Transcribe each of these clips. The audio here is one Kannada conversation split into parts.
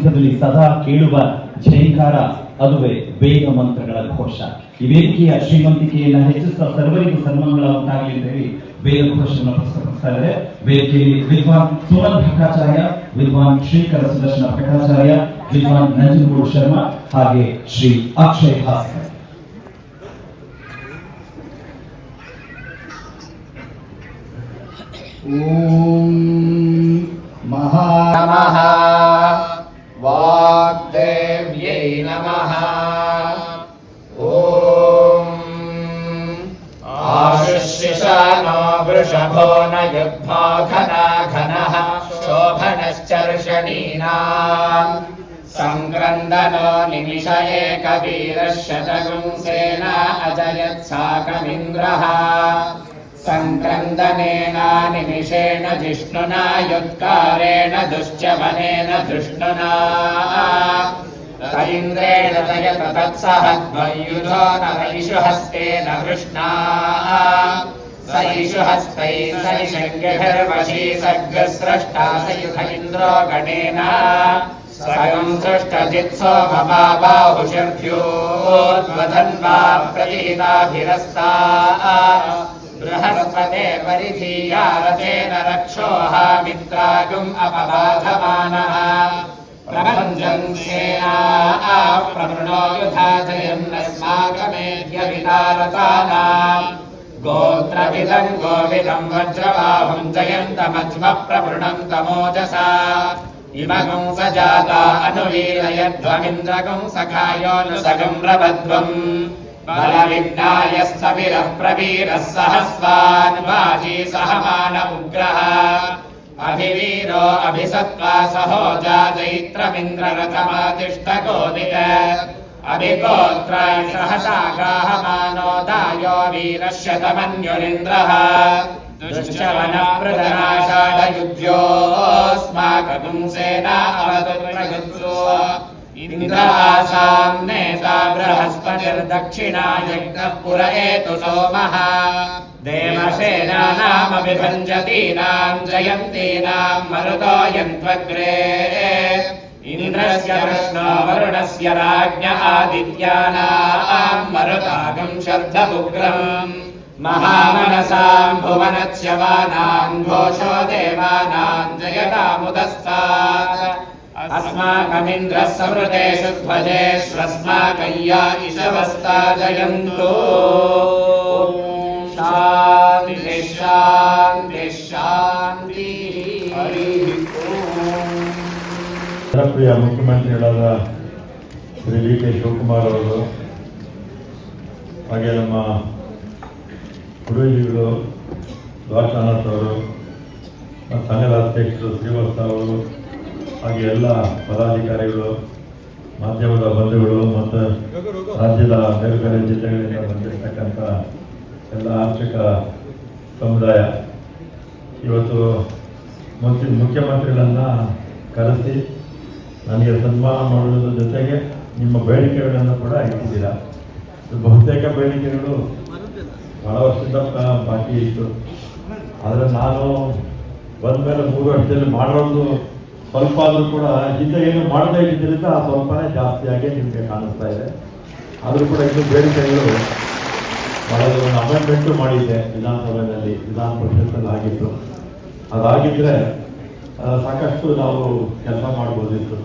ಕಂಠದಲ್ಲಿ ಸದಾ ಕೇಳುವ ಝೇಂಕಾರ ಅದುವೇ ವೇದ ಮಂತ್ರಗಳ ಘೋಷ. ಈ ವೇದಿಕೆಯ ಶ್ರೀಮಂತಿಕೆಯನ್ನು ಹೆಚ್ಚಿಸುವ ಸರ್ವರಿಗೂ ಸನ್ಮಾನಗಳ ಉಂಟಾಗಲಿ ಅಂತ ಹೇಳಿ ವೇದ ಘೋಷವನ್ನು ಪ್ರಸ್ತುತಪಡಿಸ್ತಾ ಇದ್ದಾರೆ. ವೇದಿಕೆಯಲ್ಲಿ ವಿದ್ವಾನ್ ಸೋಮನ್ ಭಟ್ಟಾಚಾರ್ಯ, ವಿದ್ವಾನ್ ಶ್ರೀಕರ ಸುದರ್ಶನ ಭಟ್ಟಾಚಾರ್ಯ, ವಿದ್ವಾನ್ ನಂಜನಗೂಡು ಶರ್ಮಾ ಹಾಗೆ ಶ್ರೀ ಅಕ್ಷಯ್ ಹಾಸ್ಕರ್. ಓಂ ಮಹಾ ನಮಃ ವಾಗ್ದೇವ್ಯೈ ನಮಃ. ಓಂ ಆಶುಶ್ರಿಶಾನೋ ವೃಷಭೋ ನ ಯುಗ್ಮೋ ಘನಃ ಶೋಭನಶ್ಚರ್ಷಣೀನಾಂ ಸಂಕ್ರಂದನೋ ನಿಮಿಷ ಏಕವೀರಶತಗುಂ ಸೇನಾ ಅಜಯತ್ ಸಾಕಮಿಂದ್ರಃ ಸಂಕ್ರಂದನೇನ ನಿಮಿಷೇಣ ಜಿಷ್ಣುನಾ ಯುತ್ಕಾರೇಣ ದುಶ್ಚವನೇನ ಧೃಷ್ಣುನಾ ತೈಂದ್ರೇಣ ತಯತ ತತ್ಸಹ ದ್ವಯುಧೋ ನರೈಷು ಹಸ್ತೇನ ವೃಷ್ಣಾ ಸ ಇಷು ಹಸ್ತೈ ಸನಿಷಂಗ್ಯಭಿರ್ವಶೀ ಸರ್ಗಸ್ರಷ್ಟಾ ಸಯುಧ ಇಂದ್ರೋ ಗಣೇನ ಸಗಂ ಸೃಷ್ಟಜಿತ್ಸೋ ಮಮಾಬಾಹುಷರ್ಭ್ಯೋದ್ವಧನ್ವಾ ಪ್ರತಿಹಿತಾಭಿರಸ್ತಾ ಬೃಹಸ್ಪತೆ ಪರಿಧೀಯಾರಥೇನ ರಕ್ಷೋಹ ಮಿತ್ರಾಗುಂ ಅಪಬಾಧಮಾನಃ ಪ್ರಭಂಜನ್ ಸೇನಾ ಪ್ರವೃಣೋ ಯುಧಾಜಯನ್ನಸ್ಮಾಕಮೇಧ್ಯ ವಿತಾರತಾನಾಂ ಗೋತ್ರವಿದಂ ಗೋವಿದಂ ವಜ್ರಬಾಹುಂ ಜಯಂತಮಜ್ಮ ಪ್ರವೃಣಂ ತಮೋಜಸಾ ಇಮಗುಂ ಸಜಾತಾ ಅನುವೀರಯಧ್ವಮಿಂದ್ರಗುಂ ಸಖಾಯೋನುಸಗಂ ಪ್ರಬಧ್ವಂ ಬಲವಿಘ್ನಾಯ ಸ್ಥವಿರಃ ಪ್ರವೀರಃ ಸಹಸ್ವಾನ್ ವಾಜೀ ಸಹಮಾನ ಉಗ್ರಃ ಅಭಿವೀರೋ ಅಭಿಸತ್ವಾ ಸಹೋಜಾ ಜೈತ್ರಮಿಂದ್ರರಥಮಾತಿಷ್ಠ ಗೋದಿತ ಅಭಿಗೋತ್ರಾಣಿ ಸಹಸಾ ಗಾಹಮಾನೋ ದಾಯೋ ವೀರಶ್ಯತಮನ್ಯುರಿಂದ್ರಃ ದುಶ್ಚವನಃ ಪ್ರಧನಾಷಾಢಯುಧ್ಯೋಸ್ಮಾಕಗುಂ ಸೇನಾ ಅವತುರ್ಯುತ್ಸೋ ಇಂದ್ರಾಸಾಂ ನೇತಾ ಬೃಹಸ್ಪತಿರ್ದಕ್ಷಿಣಾಯಜ್ಞಃ ಪುರ ಏತು ಸೋಮಃ ದೇವಸೇನಾನಾಮಭಿಭಂಜತೀನಾಂ ಜಯಂತೀನಾಂ ಮರುತೋ ಯಂತ್ವಗ್ರೇ ಇಂದ್ರಸ್ಯ ಕೃಷ್ಣೋ ವರುಣಸ್ಯ ರಾಜ್ಞ ಆದಿತ್ಯಾನಾಂ ಮರುತಾಗಂ ಶರ್ಧಪುಗ್ರಂ ಮಹಾಮನಸಾಂ ಭುವನಚ್ಯವಾನಾಂ ಘೋಷೋ ದೇವಾನಾಂ ಜಯತಾಮುದಸ್ತಾತ್ ಅಸ್ಮಾಕಮಿಂದ್ರಃ ಸಮೃತೇಷು ಧ್ವಜೇಷ್ವಸ್ಮಾಕಂ ಯಾ ಇಷವಸ್ತಾ ಜಯಂತೋ. ಶಾಂತಿ ಶಾಂತಿ ಶಾಂತಿ. ಜನಪ್ರಿಯ ಮುಖ್ಯಮಂತ್ರಿಗಳಾದ ಶ್ರೀ ಡಿ ಕೆ ಶಿವಕುಮಾರ್ ಅವರು ಹಾಗೆ ನಮ್ಮ ಗುರೂಜಿಗಳು ದ್ವಾರಕಾನಾಥ್ ಅವರು, ಸಂಘದ ಅಧ್ಯಕ್ಷರು ಶ್ರೀವತ್ಸ ಅವರು, ಹಾಗೆ ಎಲ್ಲ ಪದಾಧಿಕಾರಿಗಳು, ಮಾಧ್ಯಮದ ಬಂಧುಗಳು ಮತ್ತು ರಾಜ್ಯದ ಬೇರೆ ಬೇರೆ ಜಿಲ್ಲೆಗಳಿಂದ ಬಂದಿರತಕ್ಕಂಥ ಎಲ್ಲ ಆರ್ಥಿಕ ಸಮುದಾಯ, ಇವತ್ತು ಮುಖ್ಯಮಂತ್ರಿಗಳನ್ನು ಕರೆಸಿ ನನಗೆ ಸನ್ಮಾನ ಮಾಡೋದ್ರ ಜೊತೆಗೆ ನಿಮ್ಮ ಬೇಡಿಕೆಗಳನ್ನು ಕೂಡ ಇಟ್ಟಿದ್ದೀರಾ. ಬಹುತೇಕ ಬೇಡಿಕೆಗಳು ಬಹಳ ವರ್ಷದಿಂದ ಬಾಕಿ ಇತ್ತು. ಆದರೆ ನಾನು ಬಂದ ಮೇಲೆ 3 ವರ್ಷದಲ್ಲಿ ಮಾಡೋದು ಸ್ವಲ್ಪ ಆದರೂ ಕೂಡ ಹಿಂದೆ ಏನು ಮಾಡದೇ ಇದ್ದಿದ್ದರಿಂದ ಆ ಸ್ವಲ್ಪನೇ ಜಾಸ್ತಿಯಾಗಿ ನಿಮಗೆ ಕಾಣಿಸ್ತಾ ಇದೆ. ಆದರೂ ಕೂಡ ಇನ್ನೂ ಬೇಡಿಕೆಗಳು ಬಹಳ ಒಂದು ಅಮೆಂಡ್ಮೆಂಟು ಮಾಡಿದ್ದೆ ವಿಧಾನಸಭೆಯಲ್ಲಿ, ವಿಧಾನ ಪರಿಷತ್ತಲ್ಲಿ ಆಗಿತ್ತು. ಅದಾಗಿದ್ದರೆ ಸಾಕಷ್ಟು ನಾವು ಕೆಲಸ ಮಾಡ್ಬೋದಿತ್ತು.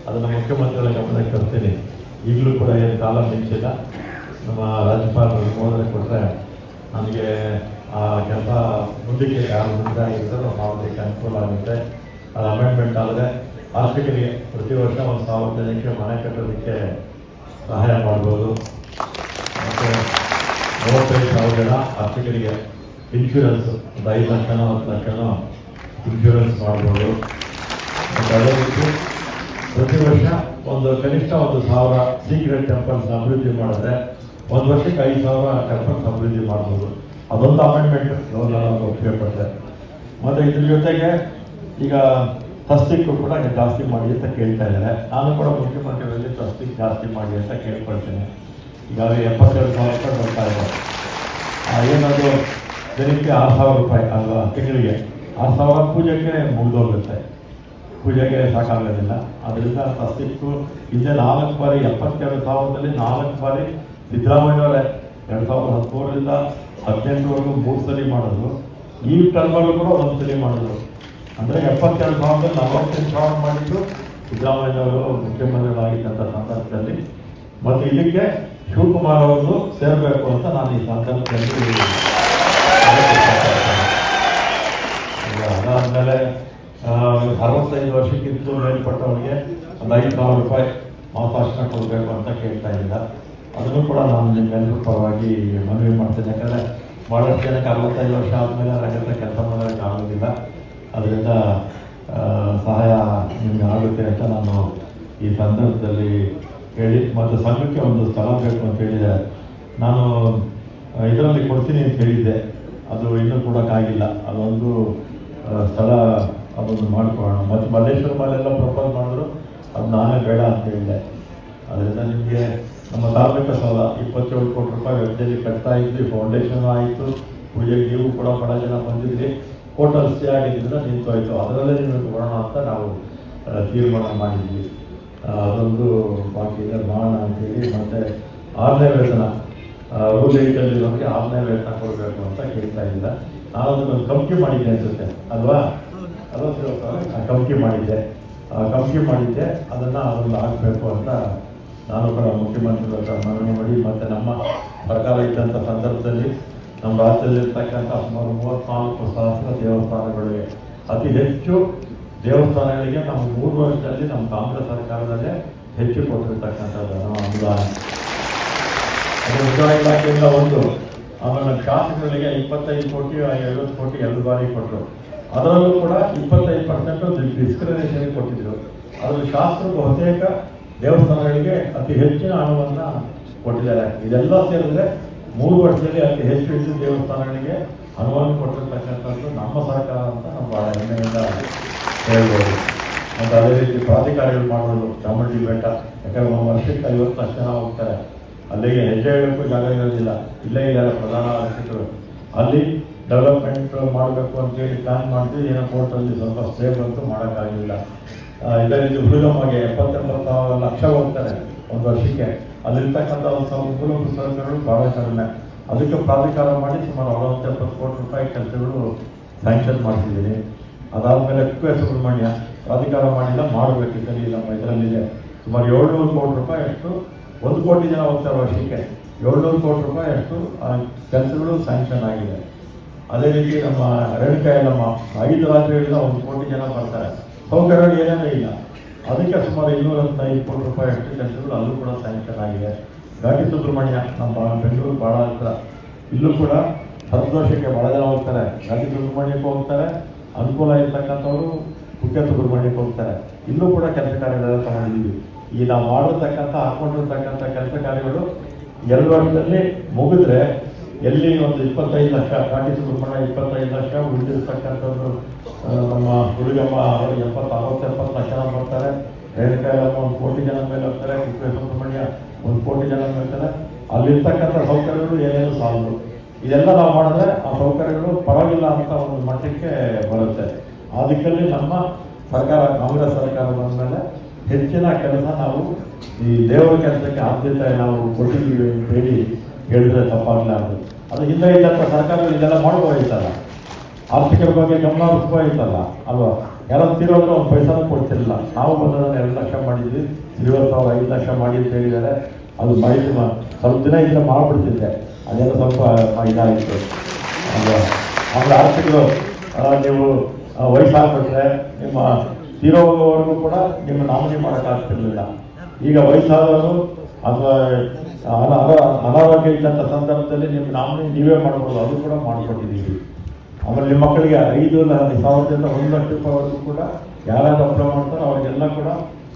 ಅದನ್ನು ಮುಖ್ಯಮಂತ್ರಿಗಳ ಗಮನಕ್ಕೆ ತರ್ತೀನಿ. ಈಗಲೂ ಕೂಡ ಏನು ಕಾಲ ನಿಲ್ಲಿಸಿಲ್ಲ. ನಮ್ಮ ರಾಜ್ಯಪಾಲರು ಹೋದರೆ ಕೊಟ್ಟರೆ ನನಗೆ ಆ ಕೆಲಸ ಮುಂದಕ್ಕೆ ಯಾರು ಮುಂದಾಗಿರ್ತಾರೋ ಮಾಡೋದಕ್ಕೆ ಅನುಕೂಲ ಆಗುತ್ತೆ. ಅದು ಅಮೆಂಡ್ಮೆಂಟ್ ಆದರೆ ಆರ್ಥಿಕರಿಗೆ ಪ್ರತಿ ವರ್ಷ 1,000 ಜನಕ್ಕೆ ಮನೆ ಕಟ್ಟೋದಕ್ಕೆ ಸಹಾಯ ಮಾಡ್ಬೋದು. ಮತ್ತು 35,000 ಜನ ಆರ್ಥಿಕರಿಗೆ ಇನ್ಶೂರೆನ್ಸ್ ಒಂದು 5 ಲಕ್ಷನೋ 10 ಲಕ್ಷನೋ ಇನ್ಶೂರೆನ್ಸ್ ಮಾಡ್ಬೋದು. ಮತ್ತು ಅದೇ ರೀತಿ ಪ್ರತಿ ವರ್ಷ ಕನಿಷ್ಠ 1,000 ಸೀಕ್ರೆಟ್ ಟೆಂಪಲ್ಸ್ ಅಭಿವೃದ್ಧಿ ಮಾಡಿದ್ರೆ 1 ವರ್ಷಕ್ಕೆ 5,000 ಟೆಂಪಲ್ಸ್ ಅಭಿವೃದ್ಧಿ ಮಾಡ್ಬೋದು. ಅದೊಂದು ಅಮೆಂಡ್ಮೆಂಟ್ ಗವರ್ನರ್ ಒಪ್ಪಿಗೆ. ಮತ್ತು ಇದ್ರ ಜೊತೆಗೆ ಈಗ ತಸ್ತಿಕ್ಕು ಕೂಡ ಜಾಸ್ತಿ ಮಾಡಿ ಅಂತ ಕೇಳ್ತಾ ಇದ್ದಾರೆ. ನಾನು ಕೂಡ ಮುಖ್ಯಮಂತ್ರಿಗಳಲ್ಲಿ ತಸ್ತಿಕ್ ಜಾಸ್ತಿ ಮಾಡಿ ಅಂತ ಕೇಳ್ಕೊಳ್ತೇನೆ. ಈಗಾಗಲೇ 72,000 ರೂಪಾಯಿ ಬರ್ತಾ ಇದೆ. ಏನದು ದಿನಕ್ಕೆ 6,000 ರೂಪಾಯಿ ಅಲ್ವಾ, ತಿಂಗಳಿಗೆ 6,000 ಪೂಜೆಗೆ ಮುಗಿದೋಗುತ್ತೆ. ಪೂಜೆಗೆ ಸಾಕಾಗೋದಿಲ್ಲ. ಅದರಿಂದ ಸಸ್ಯಕ್ಕೂ ಹಿಂದೆ 4 ಬಾರಿ 72,000ದಲ್ಲಿ 4 ಬಾರಿ ಸಿದ್ದರಾಮಯ್ಯವರೇ 2013ರಿಂದ 2018ವರೆಗೂ 3 ಸಲ ಮಾಡಿದ್ರು. ಈ ಟರ್ಮಲ್ಲೂ ಕೂಡ 1 ಸಲ ಮಾಡಿದ್ರು. ಅಂದರೆ 72,000ದಲ್ಲಿ 48,000 ಮಾಡಿದ್ದು ಸಿದ್ದರಾಮಯ್ಯವರು ಮುಖ್ಯಮಂತ್ರಿಗಳಾಗಿದ್ದಂಥ ಸಂದರ್ಭದಲ್ಲಿ. ಮತ್ತು ಇದಕ್ಕೆ ಶಿವಕುಮಾರ್ ಅವರು ಸೇರಬೇಕು ಅಂತ ನಾನು ಈ ಸಂದರ್ಭದಲ್ಲಿ ಅದಾದಮೇಲೆ 65 ವರ್ಷಕ್ಕಿಂತ ಮೇಲ್ಪಟ್ಟವರಿಗೆ ಒಂದು 5,000 ರೂಪಾಯಿ ಮಾಸಾಶನ ಕೊಡಬೇಕು ಅಂತ ಕೇಳ್ತಾ ಇದ್ದ. ಅದನ್ನು ಕೂಡ ನಾನು ನಿಮ್ಮೆಲ್ಲರ ಪರವಾಗಿ ಮನವಿ ಮಾಡ್ತೇನೆ. ಯಾಕಂದರೆ ಭಾಳಷ್ಟು ಜನಕ್ಕೆ 65 ವರ್ಷ ಆದಮೇಲೆ ರಂಗದ ಕೆಲಸ ಮಾಡೋದಕ್ಕೆ ಆಗೋದಿಲ್ಲ. ಅದರಿಂದ ಸಹಾಯ ನಿಮಗೆ ಆಗುತ್ತೆ ಅಂತ ನಾನು ಈ ಸಂದರ್ಭದಲ್ಲಿ ಹೇಳಿ, ಮತ್ತು ಸಂಘಕ್ಕೆ ಒಂದು ಸ್ಥಳ ಬೇಕು ಅಂತ ಹೇಳಿದೆ. ನಾನು ಇದರಲ್ಲಿ ಕೊಡ್ತೀನಿ ಅಂತ ಹೇಳಿದ್ದೆ, ಅದು ಇನ್ನೂ ಕೊಡೋಕ್ಕಾಗಿಲ್ಲ. ಅದೊಂದು ಸ್ಥಳ ಅದೊಂದು ಮಾಡಿಕೊಳ್ಳೋಣ. ಮತ್ತು ಮಲ್ಲೇಶ್ವರ ಮಲೆಲ್ಲ ಪ್ರಪೋಸ್ ಮಾಡಿದ್ರು, ಅದು ನಾನೇ ಬೇಡ ಅಂತ ಹೇಳಿದೆ. ಅದರಿಂದ ನಿಮಗೆ ನಮ್ಮ ಧಾರ್ಮಿಕ ಸಾಲ 27 ಕೋಟಿ ರೂಪಾಯಿ ವೆಚ್ಚದಲ್ಲಿ ಕಟ್ತಾ ಇದ್ವಿ. ಫೌಂಡೇಶನ್ ಆಯಿತು, ಪೂಜೆಗೆ ನೀವು ಕೂಡ ಬಡ ಜನ ಬಂದಿದ್ರಿ. ಹೋಟೆಲ್ ಸ್ಟೇ ಆಗಿದ್ದರಿಂದ ನಿಂತೋಯ್ತು. ಅದರಲ್ಲೇ ನಿಮಗೆ ಕೊಡೋಣ ಅಂತ ನಾವು ತೀರ್ಮಾನ ಮಾಡಿದ್ವಿ. ಅದೊಂದು ಬಾಕಿ ಇದೆ, ಮಾಡೋಣ ಅಂತೇಳಿ. ಮತ್ತು 6ನೇ ವೇತನ ರೂಲ್ 8 6ನೇ ವೇತನ ಕೊಡಬೇಕು ಅಂತ ಕೇಳ್ತಾ ಇಲ್ಲ. ನಾನು ಅದನ್ನು ಕಂಪ್ನಿ ಮಾಡಿದ್ದೆ ಅನಿಸುತ್ತೆ ಅಲ್ವಾ? ಕಂಪ್ನಿ ಮಾಡಿದ್ದೆ ಅದನ್ನು ಆಗಬೇಕು ಅಂತ ನಾನು ಕೂಡ ಮುಖ್ಯಮಂತ್ರಿಗಳ ಹತ್ರ ಮನವಿ ಮಾಡಿ, ಮತ್ತು ನಮ್ಮ ಸರ್ಕಾರ ಇದ್ದಂಥ ಸಂದರ್ಭದಲ್ಲಿ ನಮ್ಮ ರಾಜ್ಯದಲ್ಲಿರ್ತಕ್ಕಂಥ ಸುಮಾರು 34,000 ದೇವಸ್ಥಾನಗಳಿವೆ. ಅತಿ ಹೆಚ್ಚು ದೇವಸ್ಥಾನಗಳಿಗೆ ನಮ್ಮ 3 ವರ್ಷದಲ್ಲಿ ನಮ್ಮ ಕಾಂಗ್ರೆಸ್ ಸರ್ಕಾರದಲ್ಲೇ ಹೆಚ್ಚು ಕೊಟ್ಟಿರ್ತಕ್ಕಂಥದ್ದು ಅನುದಾನ. ಅದು ಉದ್ಯೋಗ ಇಲಾಖೆಯಿಂದ ಒಂದು. ಆಮೇಲೆ ಶಾಸಕರಿಗೆ 25 ಕೋಟಿ 50 ಕೋಟಿ 2 ಬಾರಿ ಕೊಟ್ಟರು. ಅದರಲ್ಲೂ ಕೂಡ 25% ಡಿಸ್ಕ್ರಿಮಿನೇಷನ್ ಕೊಟ್ಟಿದ್ರು. ಅದರಲ್ಲಿ ಶಾಸಕರು ಬಹುತೇಕ ದೇವಸ್ಥಾನಗಳಿಗೆ ಅತಿ ಹೆಚ್ಚಿನ ಹಣವನ್ನು ಕೊಟ್ಟಿದ್ದಾರೆ. ಇದೆಲ್ಲ ಸೇರಿದ್ರೆ 3 ವರ್ಷದಲ್ಲಿ ಅತಿ ಹೆಚ್ಚು ದೇವಸ್ಥಾನಗಳಿಗೆ ಹಣವನ್ನು ಕೊಟ್ಟಿರ್ತಕ್ಕಂಥದ್ದು ನಮ್ಮ ಸರ್ಕಾರ ಅಂತ ನಾವು ಭಾಳ ಹೆಮ್ಮೆಯಿಂದ ಹೇಳ್ಬೋದು. ಮತ್ತು ಅದೇ ರೀತಿ ಪ್ರಾಧಿಕಾರಿಗಳು ಮಾಡೋದು ಚಾಮುಂಡಿ ಬೆಟ್ಟ, ಯಾಕಂದರೆ ಒಂದು ವರ್ಷಕ್ಕೆ 50 ಲಕ್ಷ ಜನ ಹೋಗ್ತಾರೆ. ಅಲ್ಲಿಗೆ ಹೆಜ್ಜೆ ಇಡೋಕ್ಕೂ ಜಾಗ ಇರೋದಿಲ್ಲ. ಇಲ್ಲೇ ಇದ್ದಾರೆ ಪ್ರಧಾನ ಅರ್ಚಕರು. ಅಲ್ಲಿ ಡೆವಲಪ್ಮೆಂಟ್ ಮಾಡಬೇಕು ಅಂತೇಳಿ ಪ್ಲಾನ್ ಮಾಡಿದ್ವಿ. ಏನೋ ಕೋರ್ಟಲ್ಲಿ ಸ್ವಲ್ಪ ಸ್ಟೇ ಬಂತು, ಮಾಡೋಕ್ಕಾಗಲಿಲ್ಲ. ಇದೇ ರೀತಿ ಹುಡುಗಮ್ಮಗೆ 70-80 ಲಕ್ಷ ಹೋಗ್ತಾರೆ ಒಂದು ವರ್ಷಕ್ಕೆ. ಅಲ್ಲಿರ್ತಕ್ಕಂಥ ಮೂಲ ಪುಸ್ತಕಗಳು ಭಾಳ ಕಡಿಮೆ. ಅದಕ್ಕೆ ಪ್ರಾಧಿಕಾರ ಮಾಡಿ ಸುಮಾರು 60-70 ಕೋಟಿ ರೂಪಾಯಿ ಕೆಲಸಗಳು ಸ್ಯಾಂಕ್ಷನ್ ಮಾಡಿಸಿದ್ದೀನಿ. ಅದಾದಮೇಲೆ ಕುಕ್ಕೆ ಸುಬ್ರಹ್ಮಣ್ಯ ಪ್ರಾಧಿಕಾರ ಮಾಡಿಲ್ಲ, ಮಾಡಬೇಕಿದ್ದಲ್ಲಿ ನಮ್ಮ ಇದರಲ್ಲಿದೆ. ಸುಮಾರು 700 ಕೋಟಿ ರೂಪಾಯಿ ಅಷ್ಟು, 1 ಕೋಟಿ ಜನ ಹೋಗ್ತಾರೆ ವರ್ಷಕ್ಕೆ. 700 ಕೋಟಿ ರೂಪಾಯಿ ಅಷ್ಟು ಕೆಲಸಗಳು ಸ್ಯಾಂಕ್ಷನ್ ಆಗಿದೆ. ಅದೇ ರೀತಿ ನಮ್ಮ ರೇಣುಕಾಯಲ್ಲಮ್ಮ 5 ರಾತ್ರಿಗಳಿಂದ 1 ಕೋಟಿ ಜನ ಬರ್ತಾರೆ. ಸೌಕರ್ಯಗಳು ಏನೇನೂ ಇಲ್ಲ. ಅದಕ್ಕೆ ಸುಮಾರು 225 ಕೋಟಿ ರೂಪಾಯಿ ಅಷ್ಟು ಕೆಲಸಗಳು ಅಲ್ಲೂ ಕೂಡ ಸ್ಯಾಂಕ್ಷನ್ ಆಗಿದೆ. ಘಾಟಿ ಸುಬ್ರಹ್ಮಣ್ಯ ನಮ್ಮ ಬೆಂಗಳೂರು ಭಾಳ ಹತ್ರ, ಇಲ್ಲೂ ಕೂಡ ಸಂತೋಷಕ್ಕೆ ಭಾಳ ಜನ ಹೋಗ್ತಾರೆ. ಘಾಟಿ ಸುಬ್ರಹ್ಮಣ್ಯಕ್ಕೆ ಹೋಗ್ತಾರೆ, ಅನುಕೂಲ ಇರ್ತಕ್ಕಂಥವ್ರು ಕುಕ್ಕೆ ಸುಬ್ರಹ್ಮಣ್ಯಕ್ಕೆ ಹೋಗ್ತಾರೆ. ಇಲ್ಲೂ ಕೂಡ ಕೆಲಸ ಕಾರ್ಯಗಳೆಲ್ಲ ತಗೊಂಡಿದ್ದೀವಿ. ಈ ನಾವು ಮಾಡಿರ್ತಕ್ಕಂಥ ಹಾಕೊಂಡಿರ್ತಕ್ಕಂಥ ಕೆಲಸ ಕಾರ್ಯಗಳು 2 ವರ್ಷದಲ್ಲಿ ಮುಗಿದ್ರೆ ಎಲ್ಲಿ ಒಂದು 25 ಲಕ್ಷ, ಘಾಟಿ ಸುಬ್ರಹ್ಮಣ್ಯ 25 ಲಕ್ಷ, ಉಳಿದಿರ್ತಕ್ಕಂಥದ್ದು ನಮ್ಮ ಹುಡುಗಮ್ಮ 60-70 ಲಕ್ಷ ಜನ ಬರ್ತಾರೆ. ರೇಣುಕಾಯಲ್ಲಮ್ಮ 1 ಕೋಟಿ ಜನ ಮೇಲೆ ಹೋಗ್ತಾರೆ. ಕುಕ್ಕೆ ಸುಬ್ರಹ್ಮಣ್ಯ 1 ಕೋಟಿ ಜನ ಹೋಗ್ತಾರೆ. ಅಲ್ಲಿರ್ತಕ್ಕಂಥ ಸೌಕರ್ಯಗಳು ಏನೇನು ಸಾಲದು. ಇದೆಲ್ಲ ನಾವು ಮಾಡಿದ್ರೆ ಆ ಸೌಕರ್ಯಗಳು ಪರವಾಗಿಲ್ಲ ಅಂತ ಒಂದು ಮಟ್ಟಕ್ಕೆ ಬರುತ್ತೆ. ಆ ದಿಕ್ಕಲ್ಲಿ ನಮ್ಮ ಸರ್ಕಾರ, ಕಾಂಗ್ರೆಸ್ ಸರ್ಕಾರ ಬಂದ ಮೇಲೆ ಹೆಚ್ಚಿನ ಕೆಲಸ ನಾವು ಈ ದೇವರ ಕೆಲಸಕ್ಕೆ ಆದ್ಯತೆ ನಾವು ಕೊಟ್ಟಿದ್ದೀವಿ ಅಂತ ಹೇಳಿ ಹೇಳಿದ್ರೆ ತಪ್ಪಾಗಲಾರ್ದು. ಅದು ಹಿಂದೆ ಇದ್ದಂಥ ಸರ್ಕಾರ ಇದೆಲ್ಲ ಮಾಡ್ಬೋದಿತ್ತಲ್ಲ, ಆರ್ಥಿಕರ ಬಗ್ಗೆ ಗಮನ ಹರಿಸ್ಬೋದಿತ್ತಲ್ಲ ಅಲ್ವಾ? ಯಾರು ತೀರೋದ್ರೆ 1 ಪೈಸಾನೂ ಕೊಡ್ತಿರಲಿಲ್ಲ. ನಾವು ಬಂದದನ್ನು 2 ಲಕ್ಷ ಮಾಡಿದ್ವಿ, 5 ಲಕ್ಷ ಮಾಡಿ ಅಂತ ಹೇಳಿದ್ದಾರೆ. ಅದು ಮಾಡಿದ್ದು ಸ್ವಲ್ಪ ದಿನ ಇದ್ರೆ ಮಾಡಿಬಿಡ್ತಿದ್ದೆ, ಅದೆಲ್ಲ ಸ್ವಲ್ಪ ಇದಾಗಿತ್ತು ಅಲ್ವಾ? ಆಮೇಲೆ ಆರ್ಥಿಕರು ನೀವು ವಯಸ್ಸಾಗ್ಬಿಟ್ರೆ ನಿಮ್ಮ ತೀರೋವರೆಗೂ ಕೂಡ ನಿಮ್ಮ ನಾಮಿನಿ ಮಾಡೋಕ್ಕಾಗ್ತಿರ್ಲಿಲ್ಲ. ಈಗ ವಯಸ್ಸಾದವರು ಅಥವಾ ಅನಾರೋಗ್ಯ ಇದ್ದಂಥ ಸಂದರ್ಭದಲ್ಲಿ ನಿಮ್ಮ ನಾಮಿನಿ ನೀವೇ ಮಾಡ್ಬೋದು, ಅದು ಕೂಡ ಮಾಡಿಕೊಟ್ಟಿದ್ದೀವಿ. ಆಮೇಲೆ ನಿಮ್ಮ ಮಕ್ಕಳಿಗೆ 5,000ದಿಂದ 1 ಲಕ್ಷ ರೂಪಾಯಿವರೆಗೂ ಕೂಡ ಯಾರ್ಯಾರು ಅಪ್ಲೈ ಮಾಡ್ತಾರೋ ಅವ್ರಿಗೆಲ್ಲ ಕೂಡ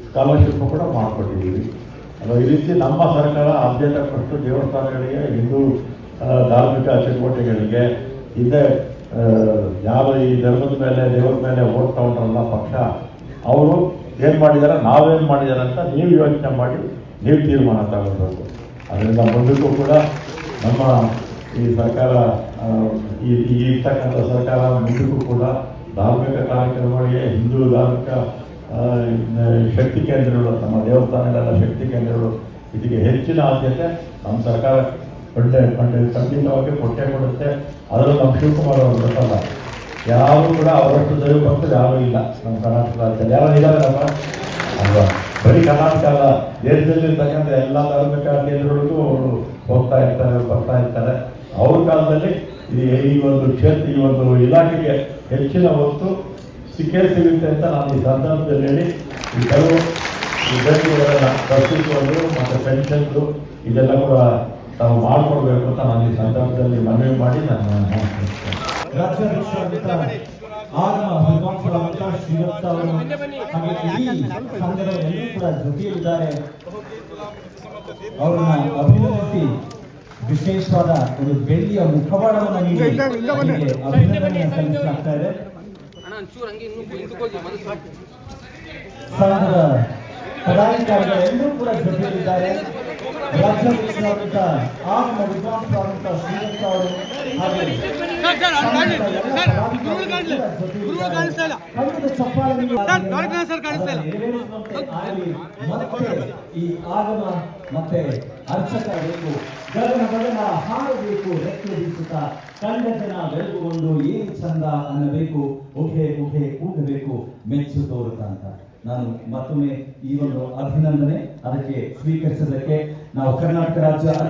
ಸ್ಕಾಲರ್ಶಿಪ್ ಕೂಡ ಮಾಡಿಕೊಟ್ಟಿದ್ದೀವಿ. ಅದು ಈ ರೀತಿ ನಮ್ಮ ಸರ್ಕಾರ ಆದ್ಯತೆ ಕೊಟ್ಟು ದೇವಸ್ಥಾನಗಳಿಗೆ, ಹಿಂದೂ ಧಾರ್ಮಿಕ ಚಟುವಟಿಕೆಗಳಿಗೆ ಹಿಂದೆ ಯಾರು ಈ ಧರ್ಮದ ಮೇಲೆ ದೇವರ ಮೇಲೆ ಓಟ್ ತಗೊಂಡ್ರಲ್ಲ ಪಕ್ಷ, ಅವರು ಏನು ಮಾಡಿದ್ದಾರೆ, ನಾವೇನು ಮಾಡಿದ್ದಾರೆ ಅಂತ ನೀವು ಯೋಚನೆ ಮಾಡಿ ನೀವು ತೀರ್ಮಾನ ತಗೊಳ್ಬೇಕು. ಅದರಿಂದ ಮುಂದಕ್ಕೂ ಕೂಡ ನಮ್ಮ ಈ ಸರ್ಕಾರ, ಈ ಇರ್ತಕ್ಕಂಥ ಸರ್ಕಾರ ಮುಂದಕ್ಕೂ ಕೂಡ ಧಾರ್ಮಿಕ ಕಾರ್ಯಕ್ರಮಗಳಿಗೆ, ಹಿಂದೂ ಧಾರ್ಮಿಕ ಶಕ್ತಿ ಕೇಂದ್ರಗಳು, ನಮ್ಮ ದೇವಸ್ಥಾನಗಳೆಲ್ಲ ಶಕ್ತಿ ಕೇಂದ್ರಗಳು, ಇದಕ್ಕೆ ಹೆಚ್ಚಿನ ಆದ್ಯತೆ ನಮ್ಮ ಸರ್ಕಾರ ಖಂಡಿತವಾಗಿ ಕೊಟ್ಟೇ ಕೊಡುತ್ತೆ. ಅದರಲ್ಲೂ ನಮ್ಮ ಶಿವಕುಮಾರ್ ಅವರು ಗೊತ್ತಲ್ಲ, ಯಾರು ಕೂಡ ಅವರಷ್ಟು ದೈವ ಭಕ್ತರು ಯಾರೂ ಇಲ್ಲ ನಮ್ಮ ಕರ್ನಾಟಕ ರಾಜ್ಯದಲ್ಲಿ. ಯಾರು ಇದ್ದಾರೆ ನಮ್ಮ ಅಲ್ವಾ? ಬರೀ ಕರ್ನಾಟಕ ಅಲ್ಲ, ದೇಶದಲ್ಲಿರ್ತಕ್ಕಂಥ ಎಲ್ಲ ಧಾರ್ಮಿಕ ಕೇಂದ್ರಗಳಿಗೂ ಅವರು ಹೋಗ್ತಾ ಇರ್ತಾರೆ, ಬರ್ತಾ ಇರ್ತಾರೆ. ಅವ್ರ ಕಾಲದಲ್ಲಿ ಈ ಒಂದು ಕ್ಷೇತ್ರ, ಈ ಒಂದು ಇಲಾಖೆಗೆ ಹೆಚ್ಚಿನ ಒತ್ತು ಸಿಕ್ಕೇ ಸಿಗುತ್ತೆ ಅಂತ ನಾನು ಈ ಸಂದರ್ಭದಲ್ಲಿ ಹೇಳಿ, ಈ ಕೆಲವು ವಿದ್ಯಾರ್ಥಿಗಳನ್ನ ಪ್ರಸ್ತುತಗಳು ಮತ್ತು ಪೆನ್ಷನ್ಗಳು ಇದೆಲ್ಲ ಕೂಡ ತಾವು ಮಾಡಿಕೊಡ್ಬೇಕು ಅಂತ ನಾನು ಈ ಸಂದರ್ಭದಲ್ಲಿ ಮನವಿ ಮಾಡಿ ನಾನು ರಾಜ್ಯಾಧ್ಯಕ್ಷರಾದಂಥ ಆಗಮ ವಿದ್ವಾಂಸರಾದಂಥ ಶ್ರೀವತ್ಸ ಅವರು ಹಾಗೆ ಇಡೀ ಸಂಘದ ಎಲ್ಲರೂ ಕೂಡ ಜೊತೆಯಲ್ಲಿದ್ದಾರೆ. ಅವರನ್ನ ಅಭಿನಂದಿಸಿ ವಿಶೇಷವಾದ ಒಂದು ಬೆಳ್ಳಿಯ ಮುಖವಾಡವನ್ನು ನೀಡಿ ಅವರಿಗೆ ಅಭಿನಂದನೆಯನ್ನು ಸಲ್ಲಿಸಲಾಗ್ತಾ ಇದೆ. ಸಂಘದ ಪದಾಧಿಕಾರಿಗಳೆಲ್ಲರೂ ಕೂಡ ಜೊತೆಯಲ್ಲಿದ್ದಾರೆ. ರಾಜ್ಯಾಧ್ಯಕ್ಷರಾದಂಥ ಆಗಮ ವಿದ್ವಾಂಸರಾದಂಥ ಶ್ರೀವತ್ಸ ಅವರು ಹಾಗೆ ಈ ಆಗಮ ಮತ್ತೆ ಅರ್ಚಕ ಬೇಕು, ಗಗನ ಗಗನ ಹಾಡಬೇಕು, ರೆಕ್ಕೆ ಬೀಸುತ್ತಾ ಕಂಡ ಜನ ಬೆಳಗುಕೊಂಡು ಏನು ಚಂದ ಅನ್ನಬೇಕು, ಉಹೆ ಉಹೆ ಕೂಗಬೇಕು ಮೆಚ್ಚು ತೋರುತ್ತ ಅಂತ. ನಾನು ಮತ್ತೊಮ್ಮೆ ಈ ಒಂದು ಅಭಿನಂದನೆ ಅದಕ್ಕೆ ಸ್ವೀಕರಿಸೋದಕ್ಕೆ ನಾವು ಕರ್ನಾಟಕ ರಾಜ್ಯ